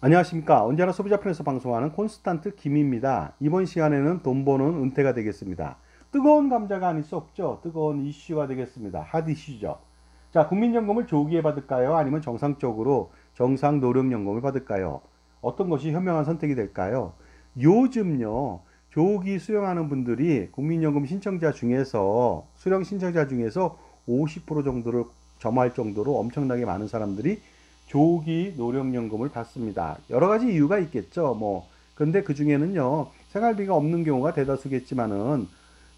안녕하십니까. 언제나 소비자편에서 방송하는 콘스탄트 김입니다. 이번 시간에는 돈 버는 은퇴가 되겠습니다. 뜨거운 감자가 아닐 수 없죠. 뜨거운 이슈가 되겠습니다. 핫 이슈죠. 자, 국민연금을 조기에 받을까요? 아니면 정상적으로 정상노령연금을 받을까요? 어떤 것이 현명한 선택이 될까요? 요즘요, 조기 수령하는 분들이 국민연금 신청자 중에서, 수령 신청자 중에서 50% 정도를 점할 정도로 엄청나게 많은 사람들이 조기 노령연금을 받습니다. 여러 가지 이유가 있겠죠. 그런데 그 중에는요, 생활비가 없는 경우가 대다수겠지만은,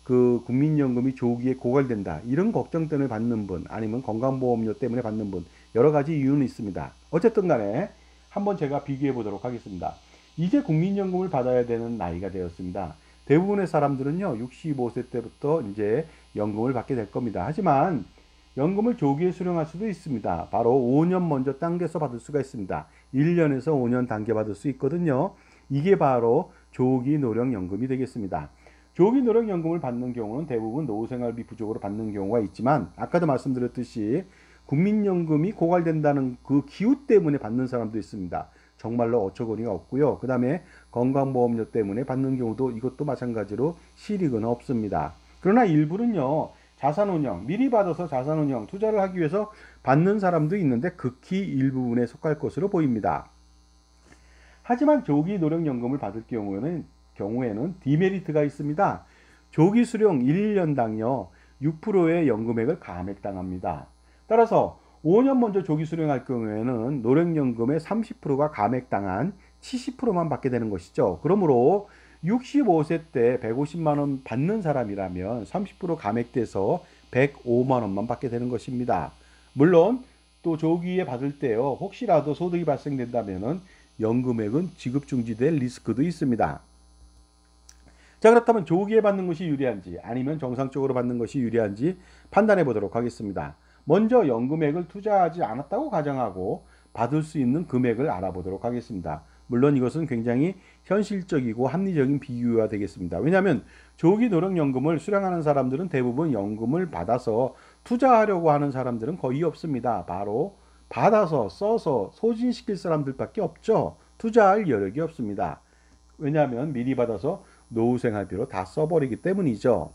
그 국민연금이 조기에 고갈된다, 이런 걱정 때문에 받는 분, 아니면 건강보험료 때문에 받는 분, 여러 가지 이유는 있습니다. 어쨌든 간에 한번 제가 비교해 보도록 하겠습니다. 이제 국민연금을 받아야 되는 나이가 되었습니다. 대부분의 사람들은요, 65세 때부터 이제 연금을 받게 될 겁니다. 하지만 연금을 조기에 수령할 수도 있습니다. 바로 5년 먼저 당겨서 받을 수가 있습니다. 1년에서 5년 당겨 받을 수 있거든요. 이게 바로 조기 노령연금이 되겠습니다. 조기 노령연금을 받는 경우는 대부분 노후생활비 부족으로 받는 경우가 있지만, 아까도 말씀드렸듯이 국민연금이 고갈된다는 그 기후 때문에 받는 사람도 있습니다. 정말로 어처구니가 없고요. 그 다음에 건강보험료 때문에 받는 경우도 이것도 마찬가지로 실익은 없습니다. 그러나 일부는요, 자산운용, 미리 받아서 자산운용, 투자를 하기 위해서 받는 사람도 있는데 극히 일부분에 속할 것으로 보입니다. 하지만 조기 노령연금을 받을 경우에는 디메리트가 있습니다. 조기 수령 1년당요, 6%의 연금액을 감액당합니다. 따라서 5년 먼저 조기 수령할 경우에는 노령연금의 30%가 감액당한 70%만 받게 되는 것이죠. 그러므로 65세 때 150만 원 받는 사람이라면 30% 감액돼서 105만 원만 받게 되는 것입니다. 물론 또 조기에 받을 때요, 혹시라도 소득이 발생된다면은 연금액은 지급 중지될 리스크도 있습니다. 자, 그렇다면 조기에 받는 것이 유리한지 아니면 정상적으로 받는 것이 유리한지 판단해 보도록 하겠습니다. 먼저 연금액을 투자하지 않았다고 가정하고 받을 수 있는 금액을 알아보도록 하겠습니다. 물론 이것은 굉장히 현실적이고 합리적인 비교가 되겠습니다. 왜냐하면 조기 노령연금을 수령하는 사람들은 대부분 연금을 받아서 투자하려고 하는 사람들은 거의 없습니다. 바로 받아서 써서 소진시킬 사람들밖에 없죠. 투자할 여력이 없습니다. 왜냐하면 미리 받아서 노후생활비로 다 써버리기 때문이죠.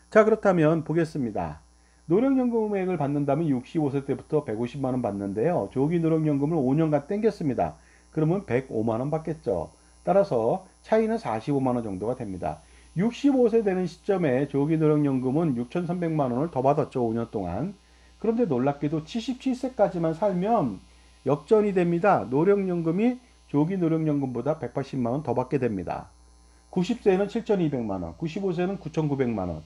자, 그렇다면 보겠습니다. 노령연금액을 받는다면 65세 때부터 150만 원 받는데요. 조기 노령연금을 5년간 땡겼습니다. 그러면 105만 원 받겠죠. 따라서 차이는 45만 원 정도가 됩니다. 65세 되는 시점에 조기 노령연금은 6,300만 원을 더 받았죠. 5년 동안. 그런데 놀랍게도 77세까지만 살면 역전이 됩니다. 노령연금이 조기 노령연금보다 180만 원 더 받게 됩니다. 90세는 7,200만 원, 95세는 9,900만 원,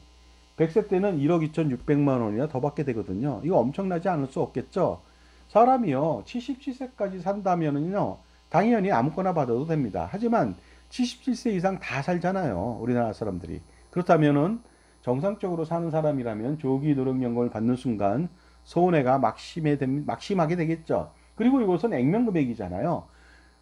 100세 때는 1억 2,600만 원이나 더 받게 되거든요. 이거 엄청나지 않을 수 없겠죠? 사람이요, 77세까지 산다면요, 당연히 아무거나 받아도 됩니다. 하지만 77세 이상 다 살잖아요, 우리나라 사람들이. 그렇다면은 정상적으로 사는 사람이라면 조기 노령연금을 받는 순간 손해가 막심하게 되겠죠. 그리고 이것은 액면금액이잖아요.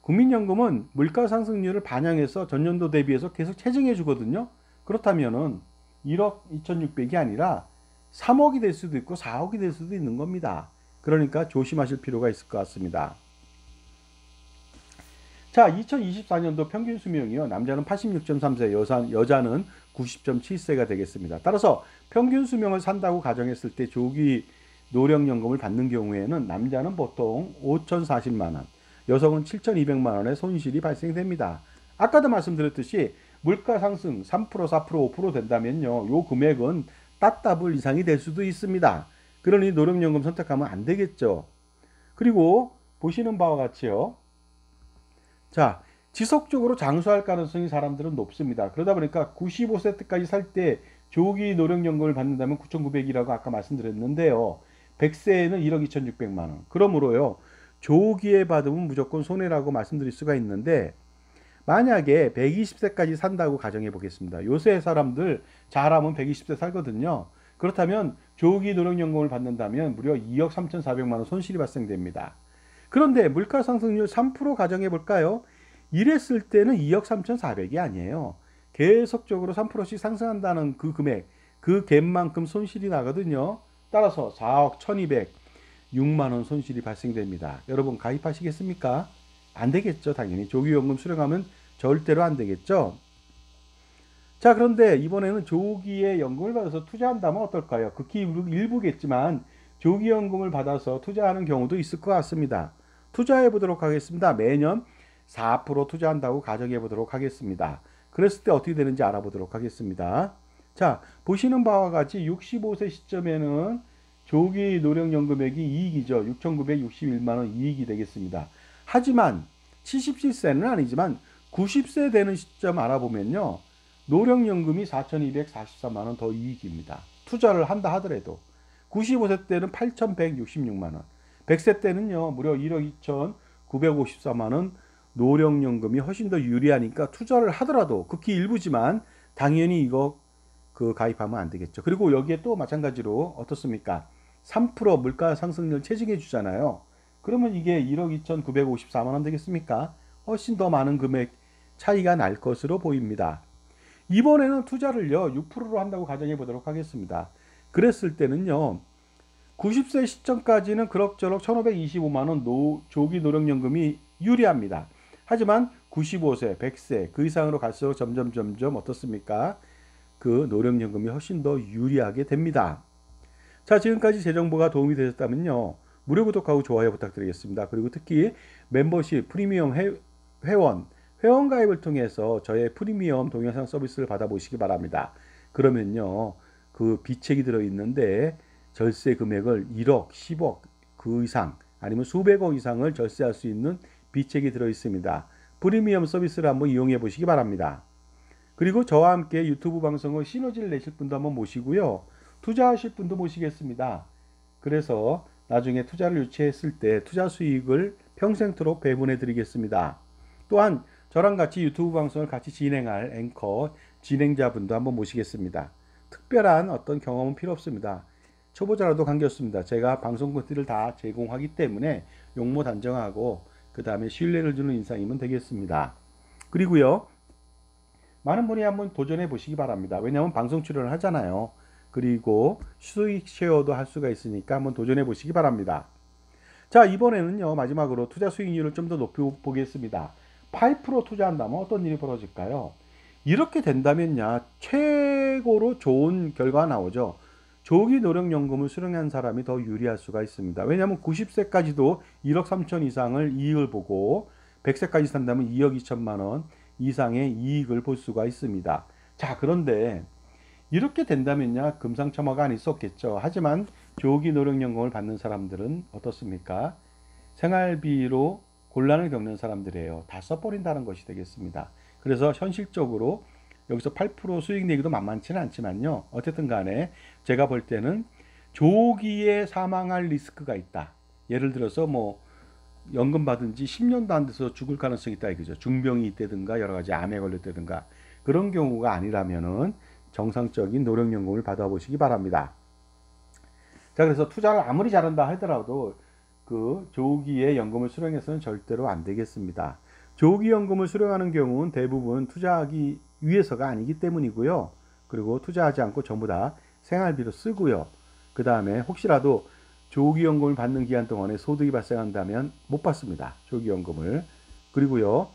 국민연금은 물가 상승률을 반영해서 전년도 대비해서 계속 체증해 주거든요. 그렇다면은 1억 2,600이 아니라 3억이 될 수도 있고 4억이 될 수도 있는 겁니다. 그러니까 조심하실 필요가 있을 것 같습니다. 자, 2024년도 평균 수명이요, 남자는 86.3세, 여자는 90.7세가 되겠습니다. 따라서 평균 수명을 산다고 가정했을 때 조기 노령연금을 받는 경우에는 남자는 보통 5,040만 원, 여성은 7,200만 원의 손실이 발생됩니다. 아까도 말씀드렸듯이 물가 상승 3%, 4%, 5% 된다면요, 요 금액은 따따블 이상이 될 수도 있습니다. 그러니 노령연금 선택하면 안 되겠죠. 그리고 보시는 바와 같이요, 자, 지속적으로 장수할 가능성이 사람들은 높습니다. 그러다 보니까 95세 때까지 살 때 조기 노령연금을 받는다면 9,900이라고 아까 말씀드렸는데요. 100세에는 1억 2,600만 원. 그러므로요, 조기에 받으면 무조건 손해라고 말씀드릴 수가 있는데, 만약에 120세까지 산다고 가정해 보겠습니다. 요새 사람들 잘하면 120세 살거든요. 그렇다면 조기 노령연금을 받는다면 무려 2억 3,400만 원 손실이 발생됩니다. 그런데 물가 상승률 3% 가정해 볼까요? 이랬을 때는 2억 3,400이 아니에요. 계속적으로 3%씩 상승한다는 그 금액, 그 갭만큼 손실이 나거든요. 따라서 4억 1,200, 6만 원 손실이 발생됩니다. 여러분 가입하시겠습니까? 안 되겠죠. 당연히 조기연금 수령하면 절대로 안 되겠죠. 자, 그런데 이번에는 조기에 연금을 받아서 투자한다면 어떨까요? 극히 일부겠지만 조기연금을 받아서 투자하는 경우도 있을 것 같습니다. 투자해 보도록 하겠습니다. 매년 4% 투자한다고 가정해 보도록 하겠습니다. 그랬을 때 어떻게 되는지 알아보도록 하겠습니다. 자, 보시는 바와 같이 65세 시점에는 조기 노령연금액이 이익이죠. 6,961만 원 이익이 되겠습니다. 하지만 77세는 아니지만 90세 되는 시점 알아보면요. 노령연금이 4,244만 원 더 이익입니다. 투자를 한다 하더라도 95세 때는 8,166만 원, 100세 때는요 무려 1억 2,954만 원 노령연금이 훨씬 더 유리하니까 투자를 하더라도 극히 일부지만 당연히 이거 가입하면 안 되겠죠. 그리고 여기에 또 마찬가지로 어떻습니까? 3% 물가 상승률 체증해 주잖아요. 그러면 이게 1억 2,954만 원 되겠습니까? 훨씬 더 많은 금액 차이가 날 것으로 보입니다. 이번에는 투자를요 6%로 한다고 가정해 보도록 하겠습니다. 그랬을 때는요 90세 시점까지는 그럭저럭 1,525만 원 조기 노령연금이 유리합니다. 하지만 95세, 100세 그 이상으로 갈수록 점점 어떻습니까? 그 노령연금이 훨씬 더 유리하게 됩니다. 자, 지금까지 제 정보가 도움이 되셨다면요 무료 구독하고 좋아요 부탁드리겠습니다. 그리고 특히 멤버십 프리미엄 회원 가입을 통해서 저의 프리미엄 동영상 서비스를 받아보시기 바랍니다. 그러면요 그 비책이 들어있는데 절세 금액을 1억, 10억 그 이상 아니면 수백억 이상을 절세할 수 있는 비책이 들어있습니다. 프리미엄 서비스를 한번 이용해 보시기 바랍니다. 그리고 저와 함께 유튜브 방송을 시너지를 내실 분도 한번 모시고요. 투자하실 분도 모시겠습니다. 그래서 나중에 투자를 유치했을 때 투자 수익을 평생토록 배분해 드리겠습니다. 또한 저랑 같이 유튜브 방송을 같이 진행할 앵커 진행자분도 한번 모시겠습니다. 특별한 어떤 경험은 필요 없습니다. 초보자라도 관계없습니다. 제가 방송 것들을 다 제공하기 때문에 용모 단정하고 그 다음에 신뢰를 주는 인상이면 되겠습니다. 그리고요 많은 분이 한번 도전해 보시기 바랍니다. 왜냐하면 방송 출연을 하잖아요. 그리고 수익 쉐어도 할 수가 있으니까 한번 도전해 보시기 바랍니다. 자, 이번에는요 마지막으로 투자 수익률을 좀 더 높여 보겠습니다. 8% 투자한다면 어떤 일이 벌어질까요? 이렇게 된다면요 최고로 좋은 결과가 나오죠. 조기 노령연금을 수령한 사람이 더 유리할 수가 있습니다. 왜냐하면 90세까지도 1억 3천 이상을 이익을 보고 100세까지 산다면 2억 2천만 원 이상의 이익을 볼 수가 있습니다. 자, 그런데 이렇게 된다면요 금상첨화가 아닐 수 없겠죠. 하지만 조기 노령연금을 받는 사람들은 어떻습니까? 생활비로 곤란을 겪는 사람들이에요. 다 써버린다는 것이 되겠습니다. 그래서 현실적으로 여기서 8% 수익 내기도 만만치는 않지만요. 어쨌든 간에 제가 볼 때는 조기에 사망할 리스크가 있다. 예를 들어서 뭐 연금 받은 지 10년도 안 돼서 죽을 가능성이 있다 이거죠. 중병이 있다든가 여러 가지 암에 걸렸다든가 그런 경우가 아니라면은 정상적인 노령연금을 받아보시기 바랍니다. 자, 그래서 투자를 아무리 잘한다 하더라도 그 조기에 연금을 수령해서는 절대로 안 되겠습니다. 조기 연금을 수령하는 경우는 대부분 투자하기 위해서가 아니기 때문이고요. 그리고 투자하지 않고 전부 다 생활비로 쓰고요. 그 다음에 혹시라도 조기 연금을 받는 기간 동안에 소득이 발생한다면 못 받습니다. 조기 연금을. 그리고요.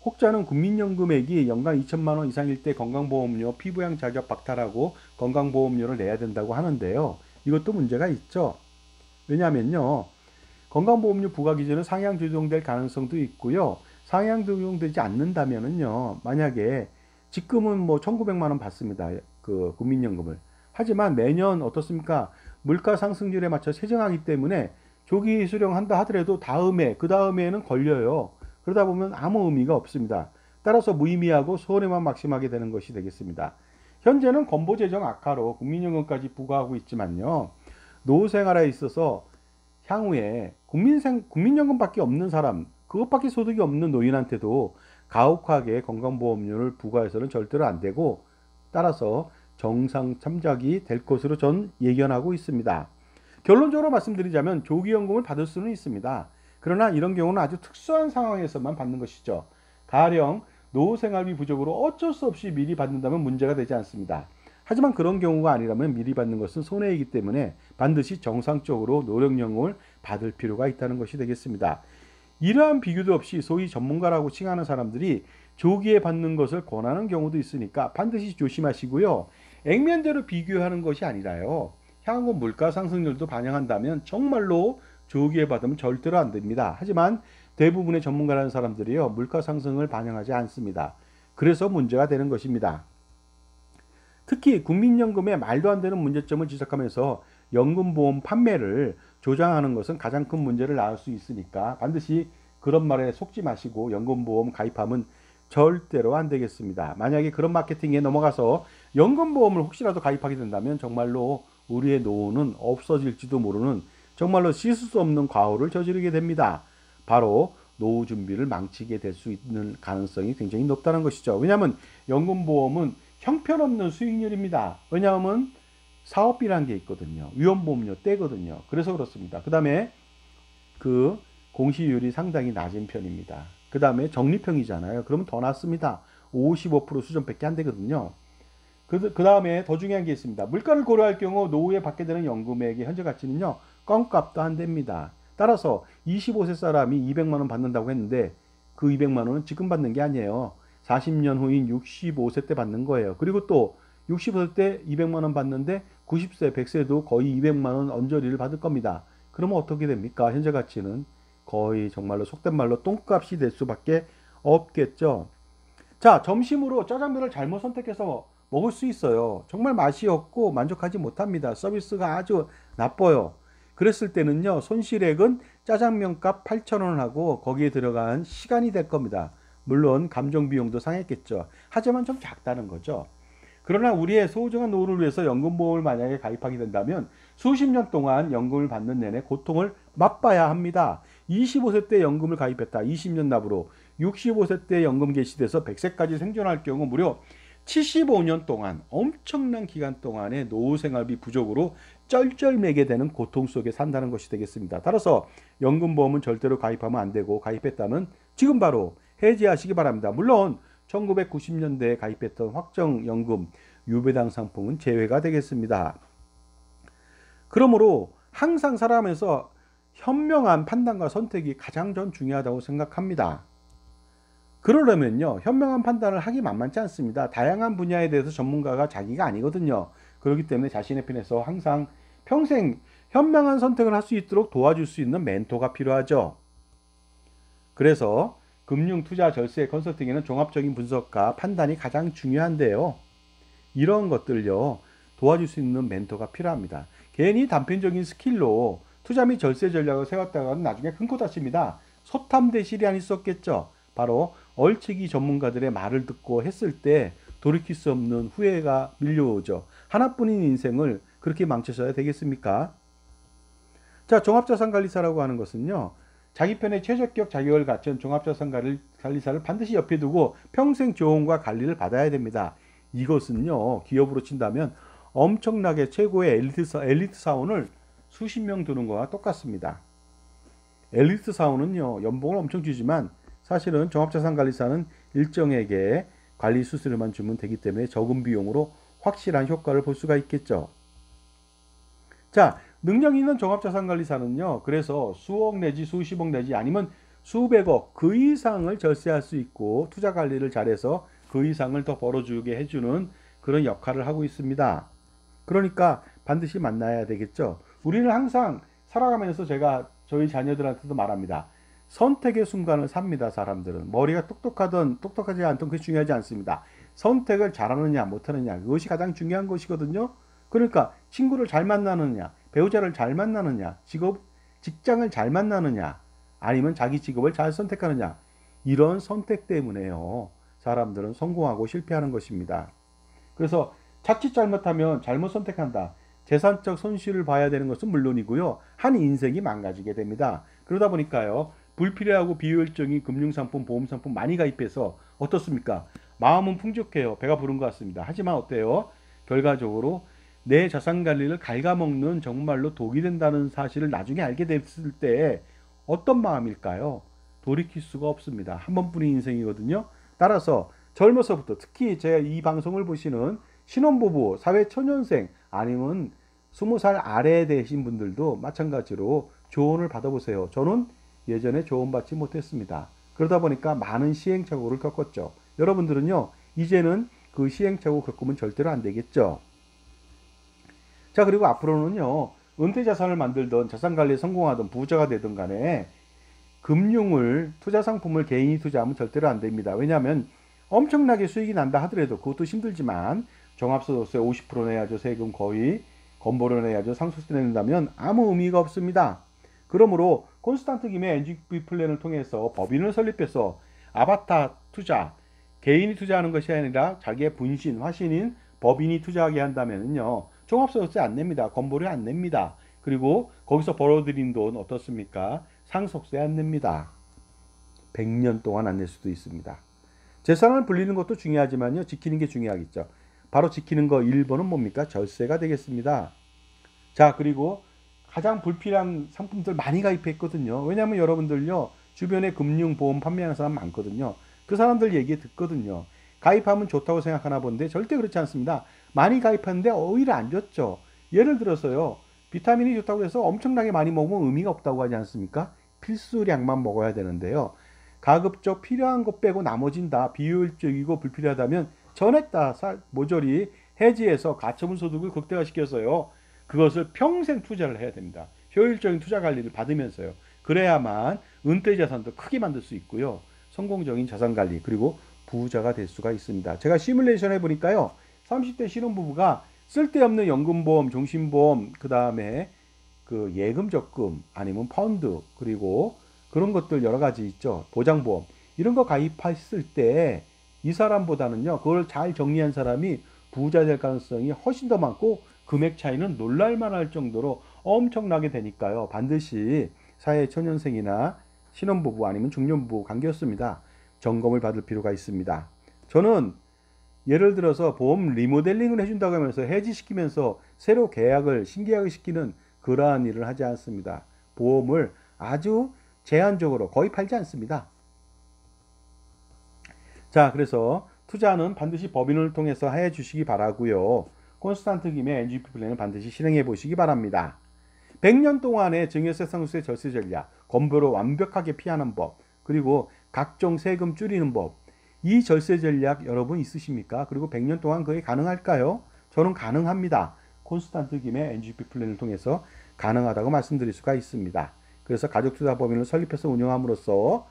혹자는 국민연금액이 연간 2천만 원 이상일 때 건강보험료, 피부양 자격 박탈하고 건강보험료를 내야 된다고 하는데요. 이것도 문제가 있죠. 왜냐하면요. 건강보험료 부과 기준은 상향 조정될 가능성도 있고요. 상향 조정되지 않는다면은요. 만약에 지금은 뭐 1,900만 원 받습니다. 그 국민연금을. 하지만 매년 어떻습니까? 물가 상승률에 맞춰 세정하기 때문에 조기 수령한다 하더라도 다음에 그 다음에는 걸려요. 그러다 보면 아무 의미가 없습니다. 따라서 무의미하고 손해만 막심하게 되는 것이 되겠습니다. 현재는 건보재정 악화로 국민연금까지 부과하고 있지만요. 노후생활에 있어서 향후에 국민연금밖에 없는 사람, 그것밖에 소득이 없는 노인한테도 가혹하게 건강보험료를 부과해서는 절대로 안 되고 따라서 정상 참작이 될 것으로 전 예견하고 있습니다. 결론적으로 말씀드리자면 조기연금을 받을 수는 있습니다. 그러나 이런 경우는 아주 특수한 상황에서만 받는 것이죠. 가령 노후생활비 부족으로 어쩔 수 없이 미리 받는다면 문제가 되지 않습니다. 하지만 그런 경우가 아니라면 미리 받는 것은 손해이기 때문에 반드시 정상적으로 노령연금을 받을 필요가 있다는 것이 되겠습니다. 이러한 비교도 없이 소위 전문가라고 칭하는 사람들이 조기에 받는 것을 권하는 경우도 있으니까 반드시 조심하시고요. 액면대로 비교하는 것이 아니라요. 향후 물가 상승률도 반영한다면 정말로 조기에 받으면 절대로 안 됩니다. 하지만 대부분의 전문가라는 사람들이요. 물가 상승을 반영하지 않습니다. 그래서 문제가 되는 것입니다. 특히 국민연금의 말도 안 되는 문제점을 지적하면서 연금보험 판매를 조장하는 것은 가장 큰 문제를 낳을 수 있으니까 반드시 그런 말에 속지 마시고 연금보험 가입하면 절대로 안 되겠습니다. 만약에 그런 마케팅에 넘어가서 연금보험을 혹시라도 가입하게 된다면 정말로 우리의 노후는 없어질지도 모르는 정말로 씻을 수 없는 과오를 저지르게 됩니다. 바로 노후 준비를 망치게 될 수 있는 가능성이 굉장히 높다는 것이죠. 왜냐하면 연금보험은 형편없는 수익률입니다. 왜냐하면 사업비라는 게 있거든요. 위험보험료 떼거든요. 그래서 그렇습니다. 그 다음에 그 공시율이 상당히 낮은 편입니다. 그 다음에 적립형이잖아요. 그러면 더 낮습니다. 55% 수준밖에 안 되거든요. 그 다음에 더 중요한 게 있습니다. 물가를 고려할 경우 노후에 받게 되는 연금액의 현재 가치는요. 껌값도 안 됩니다. 따라서 25세 사람이 200만 원 받는다고 했는데 그 200만 원은 지금 받는 게 아니에요. 40년 후인 65세 때 받는 거예요. 그리고 또 65세 때 200만 원 받는데 90세, 100세도 거의 200만 원 언저리를 받을 겁니다. 그러면 어떻게 됩니까? 현재 가치는 거의 정말로 속된 말로 똥값이 될 수밖에 없겠죠. 자, 점심으로 짜장면을 잘못 선택해서 먹을 수 있어요. 정말 맛이 없고 만족하지 못합니다. 서비스가 아주 나빠요. 그랬을 때는요, 손실액은 짜장면 값 8,000원 하고 거기에 들어간 시간이 될 겁니다. 물론 감정 비용도 상했겠죠. 하지만 좀 작다는 거죠. 그러나 우리의 소중한 노후를 위해서 연금보험을 만약에 가입하게 된다면 수십 년 동안 연금을 받는 내내 고통을 맛봐야 합니다. 25세 때 연금을 가입했다. 20년 납으로 65세 때 연금 개시돼서 100세까지 생존할 경우 무려 75년 동안 엄청난 기간 동안의 노후 생활비 부족으로 쩔쩔매게 되는 고통 속에 산다는 것이 되겠습니다. 따라서 연금보험은 절대로 가입하면 안 되고 가입했다면 지금 바로 해지하시기 바랍니다. 물론 1990년대에 가입했던 확정연금 유배당 상품은 제외가 되겠습니다. 그러므로 항상 살아가면서 현명한 판단과 선택이 가장 전 중요하다고 생각합니다. 그러려면요, 현명한 판단을 하기 만만치 않습니다. 다양한 분야에 대해서 전문가가 자기가 아니거든요. 그렇기 때문에 자신의 편에서 항상 평생 현명한 선택을 할 수 있도록 도와줄 수 있는 멘토가 필요하죠. 그래서 금융, 투자, 절세, 컨설팅에는 종합적인 분석과 판단이 가장 중요한데요. 이런 것들요, 도와줄 수 있는 멘토가 필요합니다. 괜히 단편적인 스킬로 투자 및 절세 전략을 세웠다가는 나중에 큰코 다칩니다. 소탐대실이 아닐 수 없겠죠. 바로 얼치기 전문가들의 말을 듣고 했을 때 돌이킬 수 없는 후회가 밀려오죠. 하나뿐인 인생을 그렇게 망치셔야 되겠습니까? 자, 종합자산관리사라고 하는 것은요, 자기 편에 최저격 자격을 갖춘 종합자산관리사를 반드시 옆에 두고 평생 조언과 관리를 받아야 됩니다. 이것은요, 기업으로 친다면 엄청나게 최고의 엘리트 사원을 수십 명 두는 거와 똑같습니다. 엘리트 사원은요, 연봉을 엄청 주지만 사실은 종합자산관리사는 일정에게 관리 수수료만 주면 되기 때문에 적은 비용으로 확실한 효과를 볼 수가 있겠죠. 자, 능력 있는 종합자산관리사는요, 그래서 수억 내지 수십억 내지 아니면 수백억 그 이상을 절세할 수 있고 투자 관리를 잘해서 그 이상을 더 벌어주게 해주는 그런 역할을 하고 있습니다. 그러니까 반드시 만나야 되겠죠. 우리는 항상 살아가면서 제가 저희 자녀들한테도 말합니다. 선택의 순간을 삽니다. 사람들은 머리가 똑똑하든 똑똑하지 않든 그게 중요하지 않습니다. 선택을 잘하느냐 못하느냐 그것이 가장 중요한 것이거든요. 그러니까 친구를 잘 만나느냐, 배우자를 잘 만나느냐, 직장을 잘 만나느냐, 아니면 자기 직업을 잘 선택하느냐, 이런 선택 때문에요, 사람들은 성공하고 실패하는 것입니다. 그래서 자칫 잘못하면 잘못 선택한다, 재산적 손실을 봐야 되는 것은 물론이고요, 한 인생이 망가지게 됩니다. 그러다 보니까요, 불필요하고 비효율적인 금융상품, 보험상품 많이 가입해서 어떻습니까? 마음은 풍족해요. 배가 부른 것 같습니다. 하지만 어때요? 결과적으로 내 자산관리를 갉아먹는 정말로 독이 된다는 사실을 나중에 알게 됐을 때 어떤 마음일까요? 돌이킬 수가 없습니다. 한 번뿐인 인생이거든요. 따라서 젊어서부터, 특히 제가 이 방송을 보시는 신혼부부, 사회초년생, 아니면 20살 아래 되신 분들도 마찬가지로 조언을 받아보세요. 저는 예전에 조언받지 못했습니다. 그러다 보니까 많은 시행착오를 겪었죠. 여러분들은요, 이제는 그 시행착오 겪으면 절대로 안 되겠죠. 자, 그리고 앞으로는요, 은퇴 자산을 만들던 자산 관리에 성공하던 부자가 되든 간에 금융을, 투자 상품을 개인이 투자하면 절대로 안 됩니다. 왜냐하면 엄청나게 수익이 난다 하더라도 그것도 힘들지만 종합소득세 50% 내야죠. 세금 거의 건보료 내야죠. 상속세 낸다면 아무 의미가 없습니다. 그러므로 콘스탄트 김의 NGP 플랜을 통해서 법인을 설립해서 아바타 투자, 개인이 투자하는 것이 아니라 자기의 분신, 화신인 법인이 투자하게 한다면요. 종합소득세 안 냅니다. 건보료 안 냅니다. 그리고 거기서 벌어들인 돈 어떻습니까? 상속세 안 냅니다. 100년 동안 안 낼 수도 있습니다. 재산을 불리는 것도 중요하지만요. 지키는 게 중요하겠죠. 바로 지키는 거 1번은 뭡니까? 절세가 되겠습니다. 자, 그리고 가장 불필요한 상품들 많이 가입했거든요. 왜냐하면 여러분들요. 주변에 금융, 보험 판매하는 사람 많거든요. 그 사람들 얘기 듣거든요. 가입하면 좋다고 생각하나 본데 절대 그렇지 않습니다. 많이 가입하는데 오히려 안 좋죠. 예를 들어서요. 비타민이 좋다고 해서 엄청나게 많이 먹으면 의미가 없다고 하지 않습니까? 필수량만 먹어야 되는데요. 가급적 필요한 것 빼고 나머진 다 비효율적이고 불필요하다면 전액 다 모조리 해지해서 가처분 소득을 극대화시켜서요. 그것을 평생 투자를 해야 됩니다. 효율적인 투자 관리를 받으면서요. 그래야만 은퇴 자산도 크게 만들 수 있고요. 성공적인 자산 관리 그리고 부자가 될 수가 있습니다. 제가 시뮬레이션 해보니까요. 30대 신혼부부가 쓸데없는 연금보험, 종신보험, 그 다음에 그 예금 적금 아니면 펀드 그리고 그런 것들 여러 가지 있죠. 보장보험 이런 거 가입했을 때 이 사람보다는요. 그걸 잘 정리한 사람이 부자 될 가능성이 훨씬 더 많고 금액 차이는 놀랄만할 정도로 엄청나게 되니까요. 반드시 사회 초년생이나 신혼부부 아니면 중년부부 관계였습니다. 점검을 받을 필요가 있습니다. 저는 예를 들어서 보험 리모델링을 해준다고 하면서 해지시키면서 새로 계약을 신계약을 시키는 그러한 일을 하지 않습니다. 보험을 아주 제한적으로 거의 팔지 않습니다. 자, 그래서 투자는 반드시 법인을 통해서 해 주시기 바라고요. 콘스탄트 김의 NGP 플랜을 반드시 실행해 보시기 바랍니다. 100년 동안의 증여세, 상속세, 절세 전략, 건보료 완벽하게 피하는 법, 그리고 각종 세금 줄이는 법. 이 절세 전략 여러분 있으십니까? 그리고 100년 동안 그게 가능할까요? 저는 가능합니다. 콘스탄트 김의 NGP 플랜을 통해서 가능하다고 말씀드릴 수가 있습니다. 그래서 가족투자법인을 설립해서 운영함으로써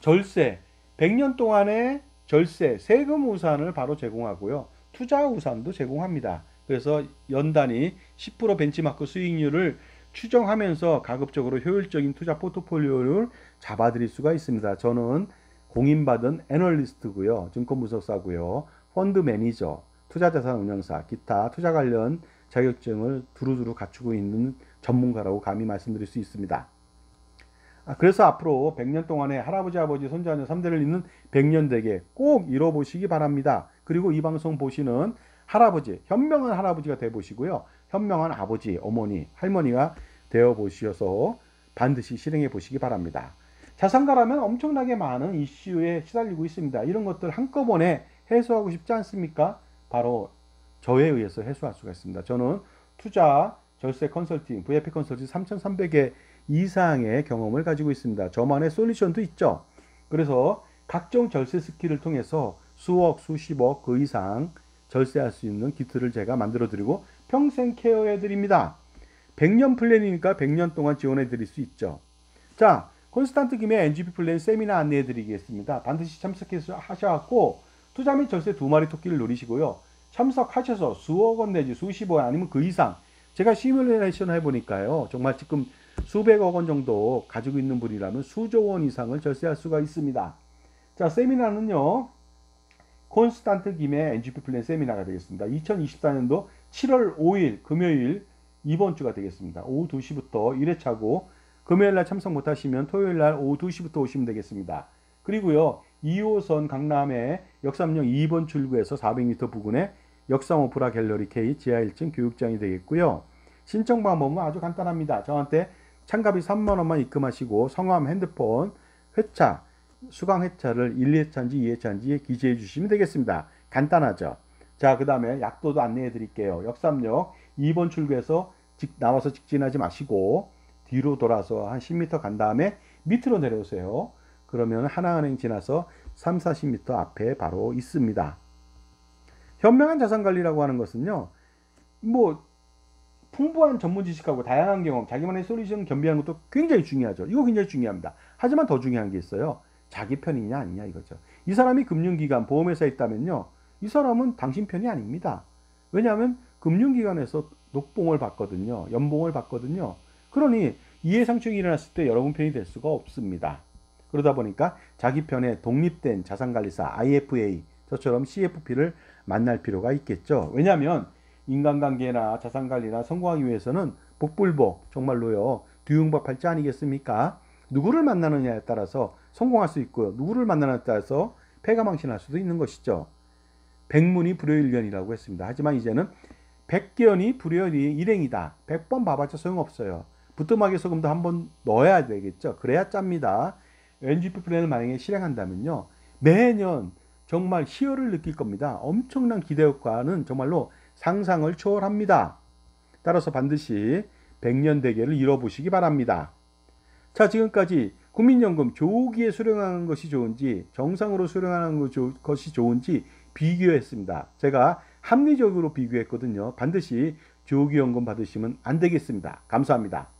절세, 100년 동안의 절세, 세금 우산을 바로 제공하고요. 투자 우산도 제공합니다. 그래서 연단위 10% 벤치마크 수익률을 추정하면서 가급적으로 효율적인 투자 포트폴리오를 잡아드릴 수가 있습니다. 저는 공인받은 애널리스트고요. 증권분석사고요. 펀드 매니저, 투자자산 운영사, 기타 투자 관련 자격증을 두루두루 갖추고 있는 전문가라고 감히 말씀드릴 수 있습니다. 그래서 앞으로 100년 동안에 할아버지, 아버지, 손자녀 3대를 잇는 100년 대계 꼭 이뤄보시기 바랍니다. 그리고 이 방송 보시는 할아버지, 현명한 할아버지가 되어보시고요. 현명한 아버지, 어머니, 할머니가 되어보셔서 반드시 실행해 보시기 바랍니다. 자산가라면 엄청나게 많은 이슈에 시달리고 있습니다. 이런 것들 한꺼번에 해소하고 싶지 않습니까? 바로 저에 의해서 해소할 수가 있습니다. 저는 투자, 절세 컨설팅, VIP 컨설팅 3,300개 이상의 경험을 가지고 있습니다. 저만의 솔루션도 있죠. 그래서 각종 절세 스킬을 통해서 수억, 수십억 그 이상 절세할 수 있는 기틀을 제가 만들어 드리고 평생 케어해 드립니다. 100년 플랜이니까 100년 동안 지원해 드릴 수 있죠. 자, 콘스탄트 김의 NGP 플랜 세미나 안내해 드리겠습니다. 반드시 참석해서 하셔갖고 투자 및 절세 두 마리 토끼를 노리시고요. 참석하셔서 수억 원 내지 수십억 원 아니면 그 이상 제가 시뮬레이션 해보니까요. 정말 지금 수백억 원 정도 가지고 있는 분이라면 수조 원 이상을 절세할 수가 있습니다. 자, 세미나는요. 콘스탄트 김의 NGP 플랜 세미나가 되겠습니다. 2024년도 7월 5일 금요일 이번 주가 되겠습니다. 오후 2시부터 1회차고 금요일날 참석 못하시면 토요일날 오후 2시부터 오시면 되겠습니다. 그리고요. 2호선 강남의 역삼역 2번 출구에서 400m 부근에 역삼 오프라 갤러리 K 지하 1층 교육장이 되겠고요. 신청 방법은 아주 간단합니다. 저한테 참가비 3만원만 입금하시고 성함, 핸드폰, 회차, 수강 회차를 1회차인지 2회차인지 기재해 주시면 되겠습니다. 간단하죠. 자, 그 다음에 약도도 안내해 드릴게요. 역삼역 2번 출구에서 나와서 직진하지 마시고 뒤로 돌아서 한 10m 간 다음에 밑으로 내려오세요. 그러면 하나은행 지나서 3, 40m 앞에 바로 있습니다. 현명한 자산관리라고 하는 것은요, 뭐 풍부한 전문 지식하고 다양한 경험, 자기만의 솔루션 겸비하는 것도 굉장히 중요하죠. 이거 굉장히 중요합니다. 하지만 더 중요한 게 있어요. 자기 편이냐 아니냐 이거죠. 이 사람이 금융기관, 보험회사에 있다면요, 이 사람은 당신 편이 아닙니다. 왜냐하면 금융기관에서 녹봉을 받거든요. 연봉을 받거든요. 그러니 이해상충이 일어났을 때 여러분 편이 될 수가 없습니다. 그러다 보니까 자기 편에 독립된 자산관리사 IFA, 저처럼 CFP를 만날 필요가 있겠죠. 왜냐하면 인간관계나 자산관리나 성공하기 위해서는 복불복, 정말로요, 뒤흉박팔자 아니겠습니까? 누구를 만나느냐에 따라서 성공할 수 있고요, 누구를 만나느냐에 따라서 패가망신할 수도 있는 것이죠. 백문이 불여일견이라고 했습니다. 하지만 이제는 백견이 불여일이 일행이다. 100번 봐봤자 소용없어요. 부뚜막에 소금도 한번 넣어야 되겠죠. 그래야 짭니다. NGP 플랜을 만약에 실행한다면요, 매년 정말 희열을 느낄 겁니다. 엄청난 기대효과는 정말로 상상을 초월합니다. 따라서 반드시 100년 대계를 이뤄보시기 바랍니다. 자, 지금까지 국민연금 조기에 수령하는 것이 좋은지 정상으로 수령하는 것이 좋은지 비교했습니다. 제가 합리적으로 비교했거든요. 반드시 조기연금 받으시면 안 되겠습니다. 감사합니다.